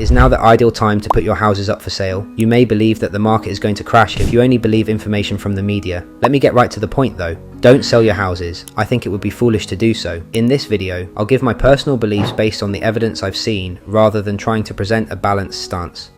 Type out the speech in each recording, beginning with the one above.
Is now the ideal time to put your houses up for sale? You may believe that the market is going to crash if you only believe information from the media. Let me get right to the point though. Don't sell your houses. I think it would be foolish to do so. In this video, I'll give my personal beliefs based on the evidence I've seen rather than trying to present a balanced stance.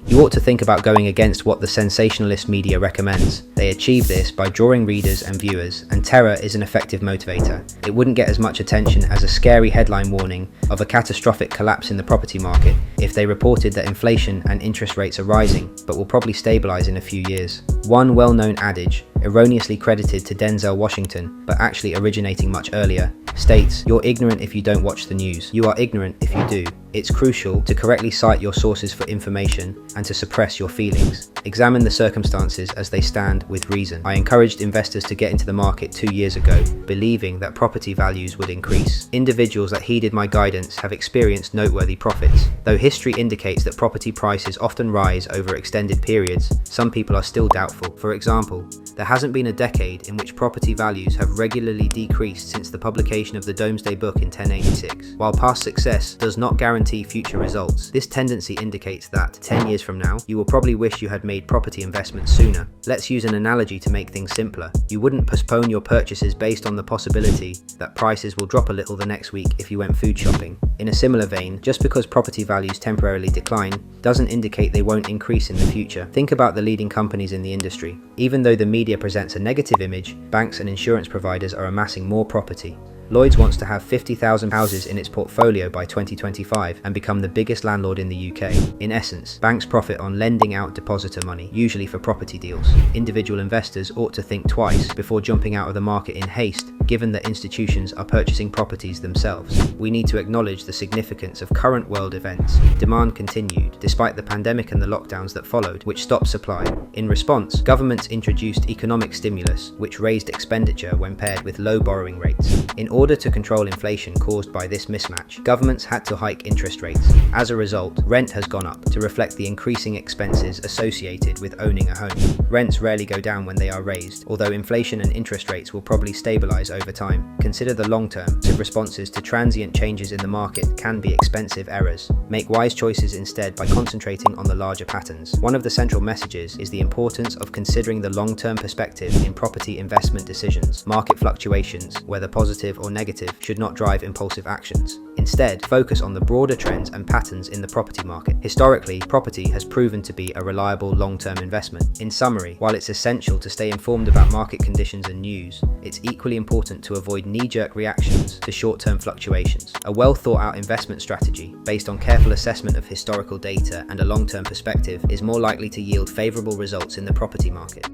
You ought to think about going against what the sensationalist media recommends. They achieve this by drawing readers and viewers, and terror is an effective motivator. It wouldn't get as much attention as a scary headline warning of a catastrophic collapse in the property market if they reported that inflation and interest rates are rising, but will probably stabilize in a few years. One well-known adage, erroneously credited to Denzel Washington, but actually originating much earlier, states, "You're ignorant if you don't watch the news. You are ignorant if you do." It's crucial to correctly cite your sources for information and to suppress your feelings. Examine the circumstances as they stand with reason. I encouraged investors to get into the market 2 years ago, believing that property values would increase. Individuals that heeded my guidance have experienced noteworthy profits. Though history indicates that property prices often rise over extended periods, some people are still doubtful. For example, there hasn't been a decade in which property values have regularly decreased since the publication of the Domesday Book in 1086. While past success does not guarantee future results, this tendency indicates that 10 years from now, you will probably wish you had made property investments sooner. Let's use an analogy to make things simpler. You wouldn't postpone your purchases based on the possibility that prices will drop a little the next week if you went food shopping. In a similar vein, just because property values temporarily decline doesn't indicate they won't increase in the future. Think about the leading companies in the industry. Even though the media presents a negative image, banks and insurance providers are amassing more property. Lloyds wants to have 50,000 houses in its portfolio by 2025 and become the biggest landlord in the UK. In essence, banks profit on lending out depositor money, usually for property deals. Individual investors ought to think twice before jumping out of the market in haste, given that institutions are purchasing properties themselves. We need to acknowledge the significance of current world events. Demand continued, despite the pandemic and the lockdowns that followed, which stopped supply. In response, governments introduced economic stimulus, which raised expenditure when paired with low borrowing rates. In order to control inflation caused by this mismatch, governments had to hike interest rates. As a result, rent has gone up to reflect the increasing expenses associated with owning a home. Rents rarely go down when they are raised, although inflation and interest rates will probably stabilize over time. Consider the long term. Responses to transient changes in the market can be expensive errors. Make wise choices instead by concentrating on the larger patterns. One of the central messages is the importance of considering the long-term perspective in property investment decisions. Market fluctuations, whether positive or negative, should not drive impulsive actions. Instead, focus on the broader trends and patterns in the property market. Historically, property has proven to be a reliable long-term investment. In summary, while it's essential to stay informed about market conditions and news, it's equally important to avoid knee-jerk reactions to short-term fluctuations. A well-thought-out investment strategy, based on careful assessment of historical data and a long-term perspective, is more likely to yield favorable results in the property market.